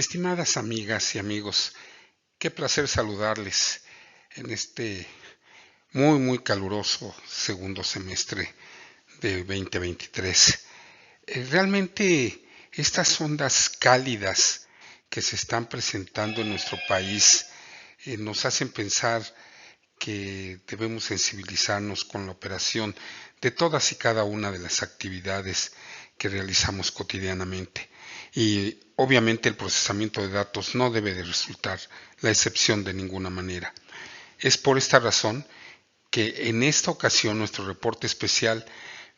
Estimadas amigas y amigos, qué placer saludarles en este muy caluroso segundo semestre de 2023. Realmente estas ondas cálidas que se están presentando en nuestro país nos hacen pensar que debemos sensibilizarnos con la operación de todas y cada una de las actividades que realizamos cotidianamente. Y obviamente el procesamiento de datos no debe de resultar la excepción de ninguna manera. Es por esta razón que en esta ocasión nuestro reporte especial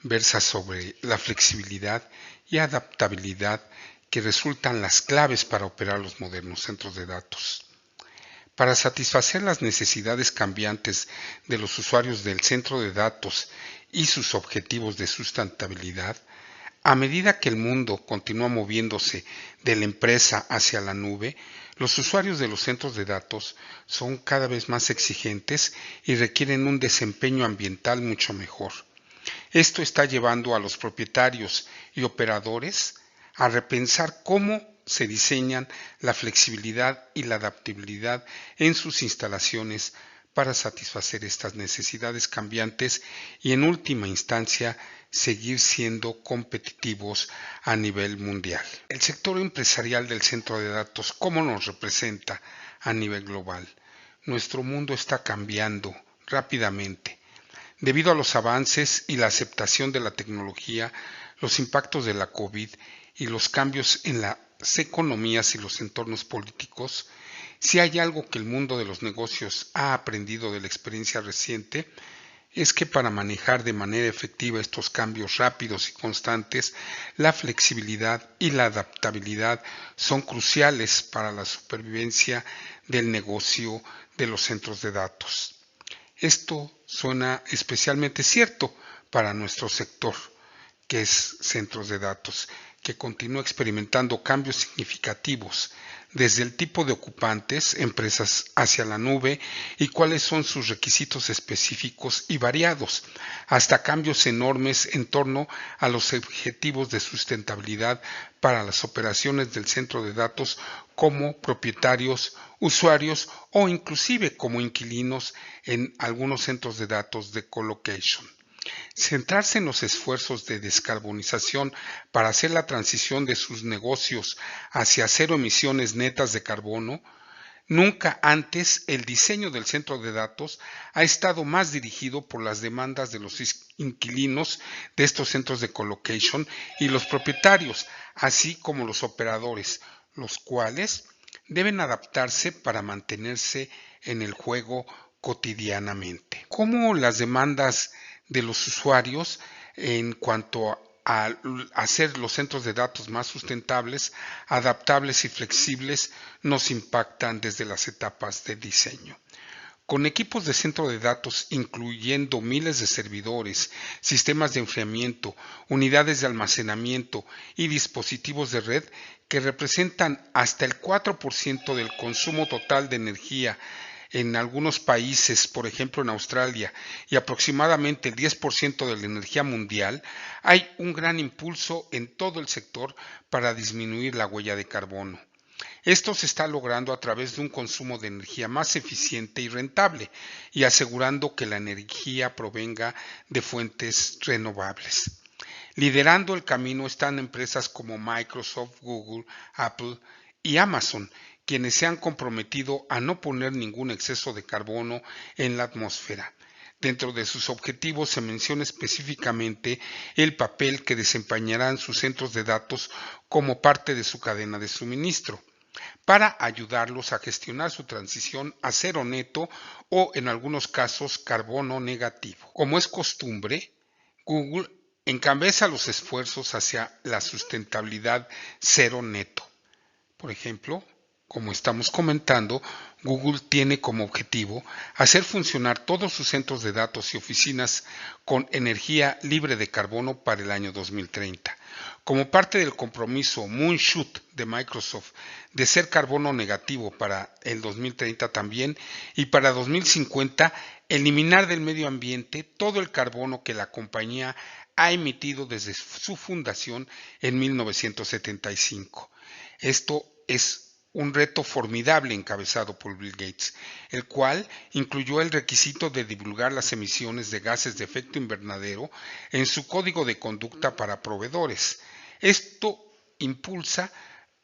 versa sobre la flexibilidad y adaptabilidad que resultan las claves para operar los modernos centros de datos. Para satisfacer las necesidades cambiantes de los usuarios del centro de datos y sus objetivos de sustentabilidad, a medida que el mundo continúa moviéndose de la empresa hacia la nube, los usuarios de los centros de datos son cada vez más exigentes y requieren un desempeño ambiental mucho mejor. Esto está llevando a los propietarios y operadores a repensar cómo se diseñan la flexibilidad y la adaptabilidad en sus instalaciones para satisfacer estas necesidades cambiantes y en última instancia seguir siendo competitivos a nivel mundial. El sector empresarial del centro de datos, ¿cómo nos representa a nivel global? Nuestro mundo está cambiando rápidamente. Debido a los avances y la aceptación de la tecnología, los impactos de la COVID y los cambios en las economías y los entornos políticos, si hay algo que el mundo de los negocios ha aprendido de la experiencia reciente, es que para manejar de manera efectiva estos cambios rápidos y constantes, la flexibilidad y la adaptabilidad son cruciales para la supervivencia del negocio de los centros de datos. Esto suena especialmente cierto para nuestro sector, que es centros de datos, que continúa experimentando cambios significativos desde el tipo de ocupantes, empresas hacia la nube y cuáles son sus requisitos específicos y variados, hasta cambios enormes en torno a los objetivos de sustentabilidad para las operaciones del centro de datos como propietarios, usuarios o inclusive como inquilinos en algunos centros de datos de colocation. Centrarse en los esfuerzos de descarbonización para hacer la transición de sus negocios hacia cero emisiones netas de carbono. Nunca antes el diseño del centro de datos ha estado más dirigido por las demandas de los inquilinos de estos centros de colocation y los propietarios, así como los operadores, los cuales deben adaptarse para mantenerse en el juego cotidianamente. ¿Cómo las demandas de los usuarios en cuanto a hacer los centros de datos más sustentables, adaptables y flexibles nos impactan desde las etapas de diseño? Con equipos de centro de datos incluyendo miles de servidores, sistemas de enfriamiento, unidades de almacenamiento y dispositivos de red que representan hasta el 4% del consumo total de energía en algunos países, por ejemplo en Australia, y aproximadamente el 10% de la energía mundial, hay un gran impulso en todo el sector para disminuir la huella de carbono. Esto se está logrando a través de un consumo de energía más eficiente y rentable y asegurando que la energía provenga de fuentes renovables. Liderando el camino están empresas como Microsoft, Google, Apple y Amazon, quienes se han comprometido a no poner ningún exceso de carbono en la atmósfera. Dentro de sus objetivos se menciona específicamente el papel que desempeñarán sus centros de datos como parte de su cadena de suministro, para ayudarlos a gestionar su transición a cero neto o, en algunos casos, carbono negativo. Como es costumbre, Google encabeza los esfuerzos hacia la sustentabilidad cero neto. Por ejemplo, como estamos comentando, Google tiene como objetivo hacer funcionar todos sus centros de datos y oficinas con energía libre de carbono para el año 2030. Como parte del compromiso Moonshot de Microsoft de ser carbono negativo para el 2030 también y para 2050 eliminar del medio ambiente todo el carbono que la compañía ha emitido desde su fundación en 1975. Esto es un reto formidable encabezado por Bill Gates, el cual incluyó el requisito de divulgar las emisiones de gases de efecto invernadero en su código de conducta para proveedores. Esto impulsa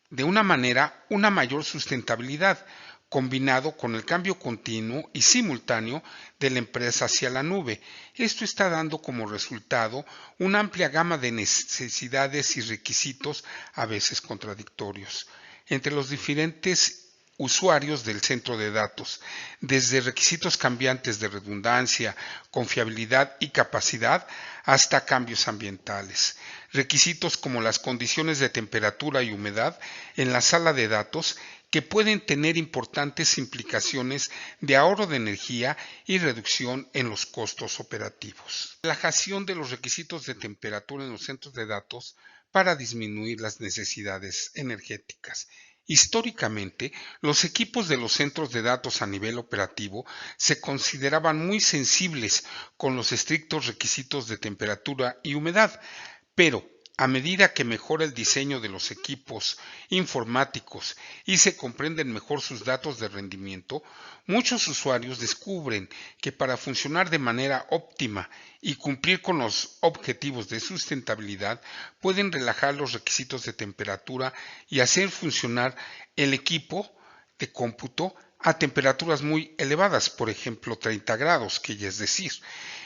de una manera una mayor sustentabilidad, combinado con el cambio continuo y simultáneo de la empresa hacia la nube. Esto está dando como resultado una amplia gama de necesidades y requisitos a veces contradictorios entre los diferentes usuarios del centro de datos, desde requisitos cambiantes de redundancia, confiabilidad y capacidad hasta cambios ambientales. Requisitos como las condiciones de temperatura y humedad en la sala de datos que pueden tener importantes implicaciones de ahorro de energía y reducción en los costos operativos. Relajación de los requisitos de temperatura en los centros de datos para disminuir las necesidades energéticas. Históricamente, los equipos de los centros de datos a nivel operativo se consideraban muy sensibles con los estrictos requisitos de temperatura y humedad, pero a medida que mejora el diseño de los equipos informáticos y se comprenden mejor sus datos de rendimiento, muchos usuarios descubren que para funcionar de manera óptima y cumplir con los objetivos de sustentabilidad, pueden relajar los requisitos de temperatura y hacer funcionar el equipo de cómputo a temperaturas muy elevadas, por ejemplo 30 grados, que ya es decir,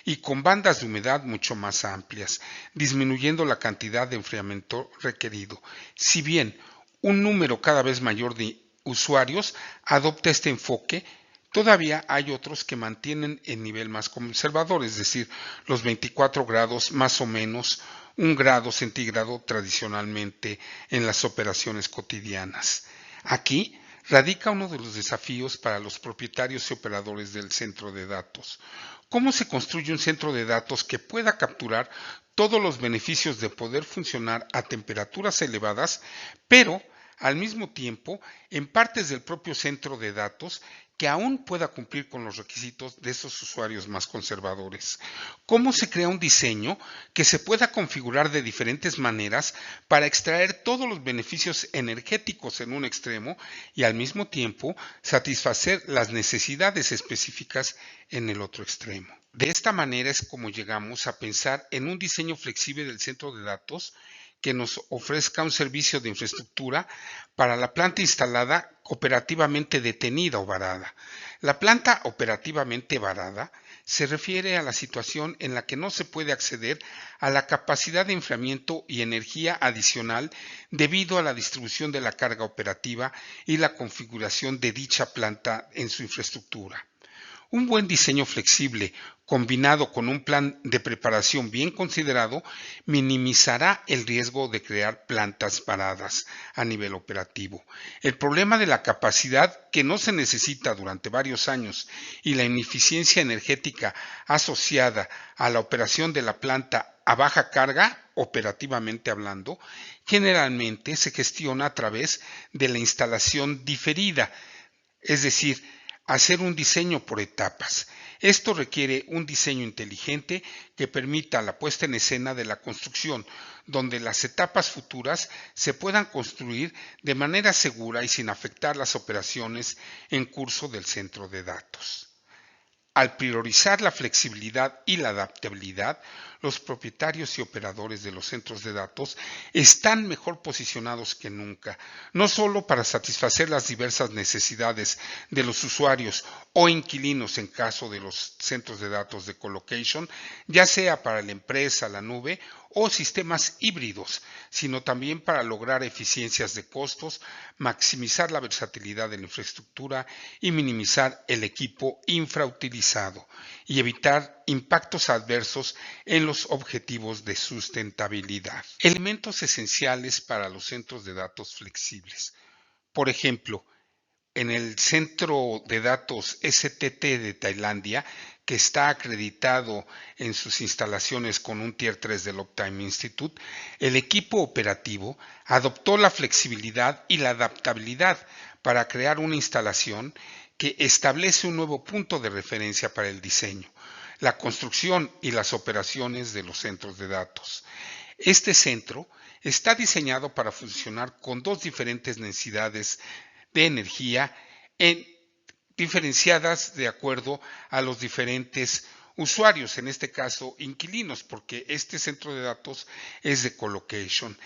y con bandas de humedad mucho más amplias, disminuyendo la cantidad de enfriamiento requerido. Si bien un número cada vez mayor de usuarios adopta este enfoque, todavía hay otros que mantienen el nivel más conservador, es decir, los 24 grados más o menos 1 grado centígrado tradicionalmente en las operaciones cotidianas. Aquí radica uno de los desafíos para los propietarios y operadores del centro de datos. ¿Cómo se construye un centro de datos que pueda capturar todos los beneficios de poder funcionar a temperaturas elevadas, pero al mismo tiempo en partes del propio centro de datos que aún pueda cumplir con los requisitos de esos usuarios más conservadores? ¿Cómo se crea un diseño que se pueda configurar de diferentes maneras para extraer todos los beneficios energéticos en un extremo y al mismo tiempo satisfacer las necesidades específicas en el otro extremo? De esta manera es como llegamos a pensar en un diseño flexible del centro de datos que nos ofrezca un servicio de infraestructura para la planta instalada operativamente detenida o varada. La planta operativamente varada se refiere a la situación en la que no se puede acceder a la capacidad de enfriamiento y energía adicional debido a la distribución de la carga operativa y la configuración de dicha planta en su infraestructura. Un buen diseño flexible, combinado con un plan de preparación bien considerado, minimizará el riesgo de crear plantas varadas a nivel operativo. El problema de la capacidad que no se necesita durante varios años y la ineficiencia energética asociada a la operación de la planta a baja carga, operativamente hablando, generalmente se gestiona a través de la instalación diferida, es decir, hacer un diseño por etapas. Esto requiere un diseño inteligente que permita la puesta en escena de la construcción, donde las etapas futuras se puedan construir de manera segura y sin afectar las operaciones en curso del centro de datos. Al priorizar la flexibilidad y la adaptabilidad, los propietarios y operadores de los centros de datos están mejor posicionados que nunca, no solo para satisfacer las diversas necesidades de los usuarios o inquilinos en caso de los centros de datos de colocation, ya sea para la empresa, la nube o sistemas híbridos, sino también para lograr eficiencias de costos, maximizar la versatilidad de la infraestructura y minimizar el equipo infrautilizado y evitar impactos adversos en los objetivos de sustentabilidad. Elementos esenciales para los centros de datos flexibles. Por ejemplo, en el centro de datos STT de Tailandia, que está acreditado en sus instalaciones con un Tier 3 del Uptime Institute, el equipo operativo adoptó la flexibilidad y la adaptabilidad para crear una instalación que establece un nuevo punto de referencia para el diseño, la construcción y las operaciones de los centros de datos. Este centro está diseñado para funcionar con dos diferentes densidades de energía diferenciadas de acuerdo a los diferentes usuarios, en este caso inquilinos, porque este centro de datos es de colocation.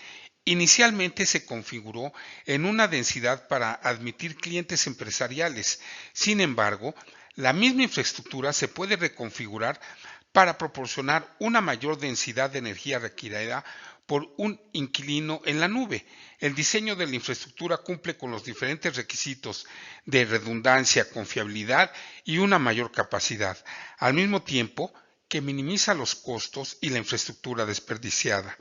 Inicialmente se configuró en una densidad para admitir clientes empresariales. Sin embargo, la misma infraestructura se puede reconfigurar para proporcionar una mayor densidad de energía requerida por un inquilino en la nube. El diseño de la infraestructura cumple con los diferentes requisitos de redundancia, confiabilidad y una mayor capacidad, al mismo tiempo que minimiza los costos y la infraestructura desperdiciada.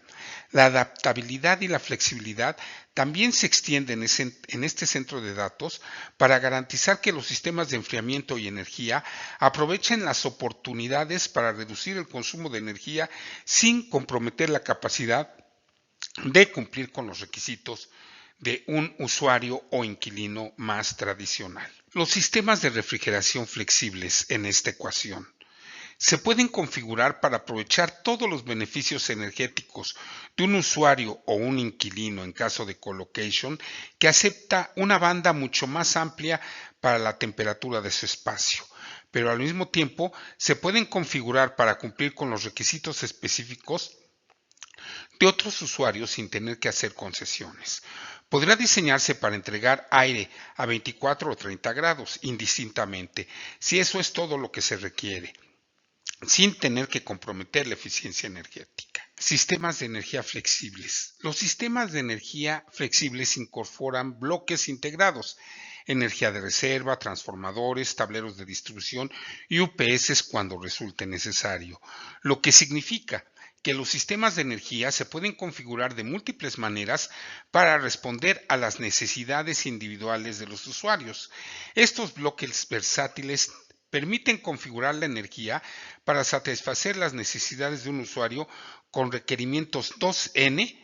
La adaptabilidad y la flexibilidad también se extienden en este centro de datos para garantizar que los sistemas de enfriamiento y energía aprovechen las oportunidades para reducir el consumo de energía sin comprometer la capacidad de cumplir con los requisitos de un usuario o inquilino más tradicional. Los sistemas de refrigeración flexibles en esta ecuación se pueden configurar para aprovechar todos los beneficios energéticos de un usuario o un inquilino en caso de colocation que acepta una banda mucho más amplia para la temperatura de su espacio, pero al mismo tiempo se pueden configurar para cumplir con los requisitos específicos de otros usuarios sin tener que hacer concesiones. Podrá diseñarse para entregar aire a 24 o 30 grados indistintamente, si eso es todo lo que se requiere, sin tener que comprometer la eficiencia energética. Sistemas de energía flexibles. Los sistemas de energía flexibles incorporan bloques integrados, energía de reserva, transformadores, tableros de distribución y UPS cuando resulte necesario, lo que significa que los sistemas de energía se pueden configurar de múltiples maneras para responder a las necesidades individuales de los usuarios. Estos bloques versátiles permiten configurar la energía para satisfacer las necesidades de un usuario con requerimientos 2N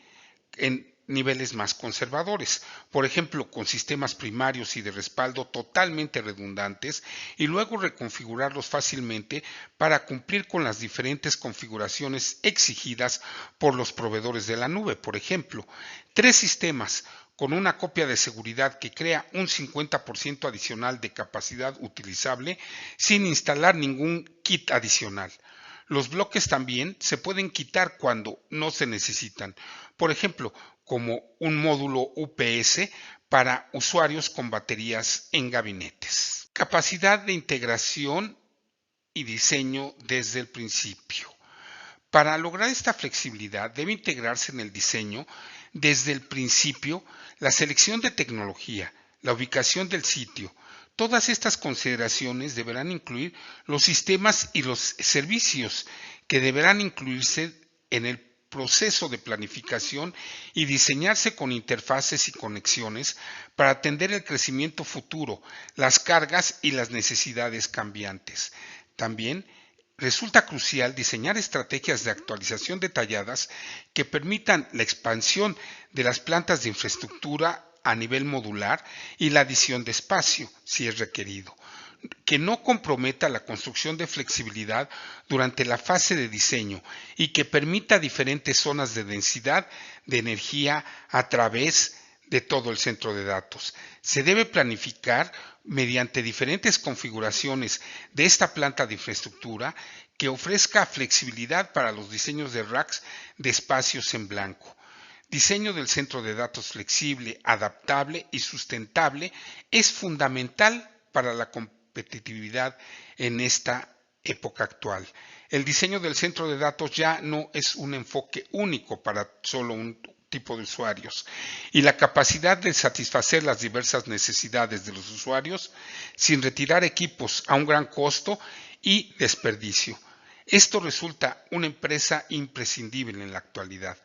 en niveles más conservadores, por ejemplo, con sistemas primarios y de respaldo totalmente redundantes, y luego reconfigurarlos fácilmente para cumplir con las diferentes configuraciones exigidas por los proveedores de la nube. Por ejemplo, 3 sistemas con una copia de seguridad que crea un 50% adicional de capacidad utilizable sin instalar ningún kit adicional. Los bloques también se pueden quitar cuando no se necesitan, por ejemplo, como un módulo UPS para usuarios con baterías en gabinetes. Capacidad de integración y diseño desde el principio. Para lograr esta flexibilidad debe integrarse en el diseño desde el principio la selección de tecnología, la ubicación del sitio. Todas estas consideraciones deberán incluir los sistemas y los servicios que deberán incluirse en el proceso de planificación y diseñarse con interfaces y conexiones para atender el crecimiento futuro, las cargas y las necesidades cambiantes. También resulta crucial diseñar estrategias de actualización detalladas que permitan la expansión de las plantas de infraestructura a nivel modular y la adición de espacio, si es requerido, que no comprometa la construcción de flexibilidad durante la fase de diseño y que permita diferentes zonas de densidad de energía a través de todo el centro de datos. Se debe planificar mediante diferentes configuraciones de esta planta de infraestructura que ofrezca flexibilidad para los diseños de racks de espacios en blanco. Diseño del centro de datos flexible, adaptable y sustentable es fundamental para la competitividad en esta época actual. El diseño del centro de datos ya no es un enfoque único para solo un tipo de usuarios y la capacidad de satisfacer las diversas necesidades de los usuarios sin retirar equipos a un gran costo y desperdicio. Esto resulta una empresa imprescindible en la actualidad.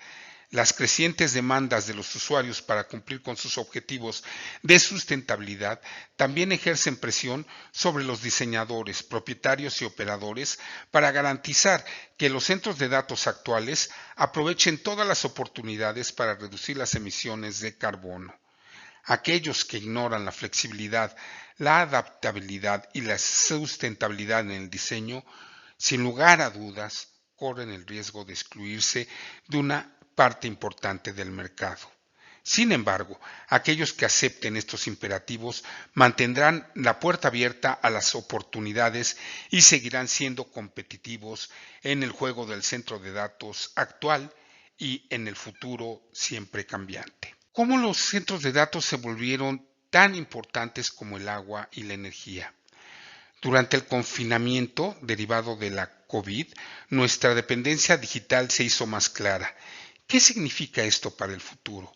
Las crecientes demandas de los usuarios para cumplir con sus objetivos de sustentabilidad también ejercen presión sobre los diseñadores, propietarios y operadores para garantizar que los centros de datos actuales aprovechen todas las oportunidades para reducir las emisiones de carbono. Aquellos que ignoran la flexibilidad, la adaptabilidad y la sustentabilidad en el diseño, sin lugar a dudas, corren el riesgo de excluirse de una parte importante del mercado. Sin embargo, aquellos que acepten estos imperativos mantendrán la puerta abierta a las oportunidades y seguirán siendo competitivos en el juego del centro de datos actual y en el futuro siempre cambiante. ¿Cómo los centros de datos se volvieron tan importantes como el agua y la energía? Durante el confinamiento derivado de la COVID, nuestra dependencia digital se hizo más clara. ¿Qué significa esto para el futuro?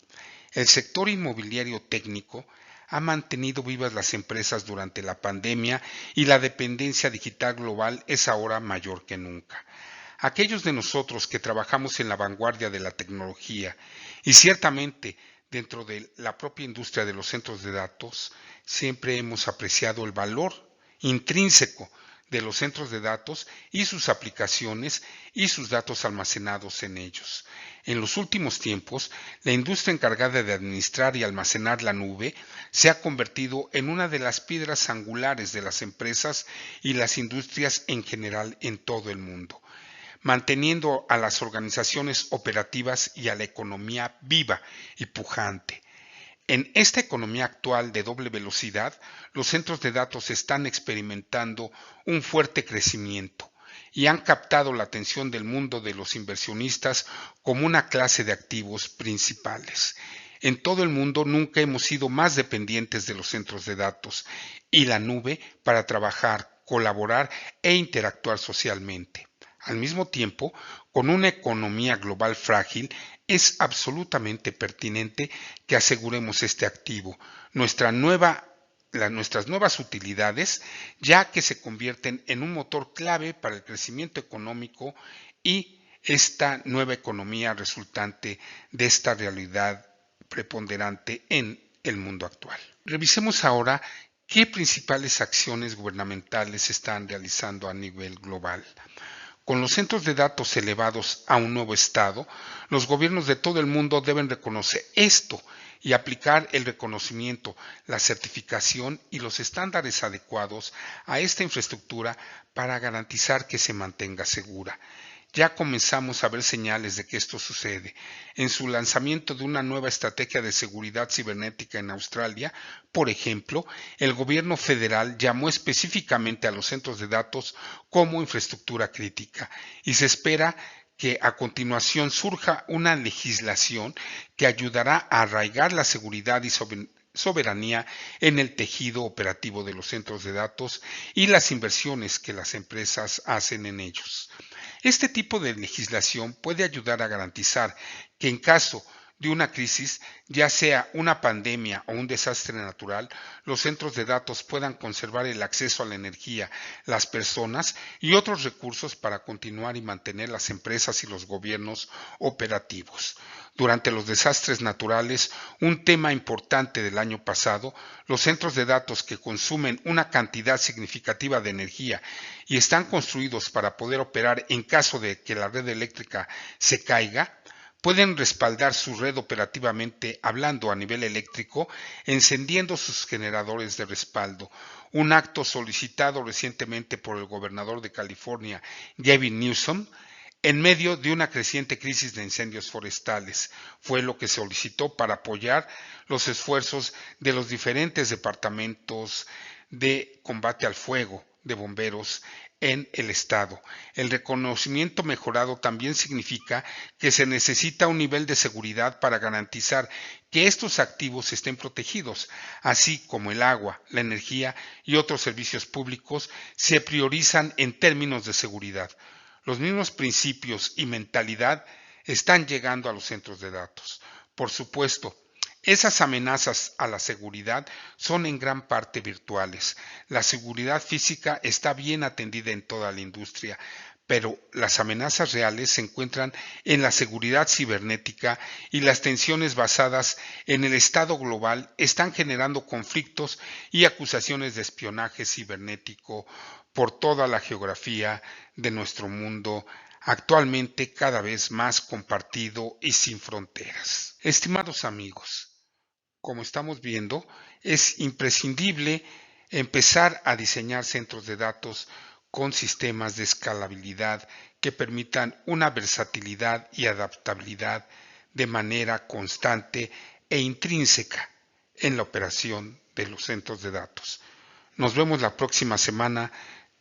El sector inmobiliario técnico ha mantenido vivas las empresas durante la pandemia y la dependencia digital global es ahora mayor que nunca. Aquellos de nosotros que trabajamos en la vanguardia de la tecnología y ciertamente dentro de la propia industria de los centros de datos, siempre hemos apreciado el valor intrínseco de los centros de datos y sus aplicaciones y sus datos almacenados en ellos. En los últimos tiempos, la industria encargada de administrar y almacenar la nube se ha convertido en una de las piedras angulares de las empresas y las industrias en general en todo el mundo, manteniendo a las organizaciones operativas y a la economía viva y pujante. En esta economía actual de doble velocidad, los centros de datos están experimentando un fuerte crecimiento y han captado la atención del mundo de los inversionistas como una clase de activos principales. En todo el mundo nunca hemos sido más dependientes de los centros de datos y la nube para trabajar, colaborar e interactuar socialmente. Al mismo tiempo, con una economía global frágil, es absolutamente pertinente que aseguremos este activo, nuestras nuevas utilidades, ya que se convierten en un motor clave para el crecimiento económico y esta nueva economía resultante de esta realidad preponderante en el mundo actual. Revisemos ahora qué principales acciones gubernamentales se están realizando a nivel global. Con los centros de datos elevados a un nuevo estado, los gobiernos de todo el mundo deben reconocer esto y aplicar el reconocimiento, la certificación y los estándares adecuados a esta infraestructura para garantizar que se mantenga segura. Ya comenzamos a ver señales de que esto sucede. En su lanzamiento de una nueva estrategia de seguridad cibernética en Australia, por ejemplo, el gobierno federal llamó específicamente a los centros de datos como infraestructura crítica y se espera que a continuación surja una legislación que ayudará a arraigar la seguridad y soberanía en el tejido operativo de los centros de datos y las inversiones que las empresas hacen en ellos. Este tipo de legislación puede ayudar a garantizar que en caso de una crisis, ya sea una pandemia o un desastre natural, los centros de datos puedan conservar el acceso a la energía, las personas y otros recursos para continuar y mantener las empresas y los gobiernos operativos. Durante los desastres naturales, un tema importante del año pasado, los centros de datos que consumen una cantidad significativa de energía y están construidos para poder operar en caso de que la red eléctrica se caiga, pueden respaldar su red operativamente hablando a nivel eléctrico, encendiendo sus generadores de respaldo, un acto solicitado recientemente por el gobernador de California, Gavin Newsom, en medio de una creciente crisis de incendios forestales. Fue lo que solicitó para apoyar los esfuerzos de los diferentes departamentos de combate al fuego, de bomberos, en el Estado. El reconocimiento mejorado también significa que se necesita un nivel de seguridad para garantizar que estos activos estén protegidos, así como el agua, la energía y otros servicios públicos se priorizan en términos de seguridad. Los mismos principios y mentalidad están llegando a los centros de datos. Por supuesto, esas amenazas a la seguridad son en gran parte virtuales. La seguridad física está bien atendida en toda la industria, pero las amenazas reales se encuentran en la seguridad cibernética y las tensiones basadas en el estado global están generando conflictos y acusaciones de espionaje cibernético por toda la geografía de nuestro mundo, actualmente cada vez más compartido y sin fronteras. Estimados amigos, como estamos viendo, es imprescindible empezar a diseñar centros de datos con sistemas de escalabilidad que permitan una versatilidad y adaptabilidad de manera constante e intrínseca en la operación de los centros de datos. Nos vemos la próxima semana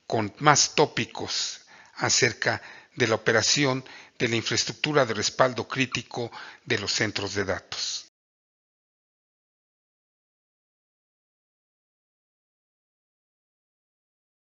con más tópicos acerca de la operación de la infraestructura de respaldo crítico de los centros de datos.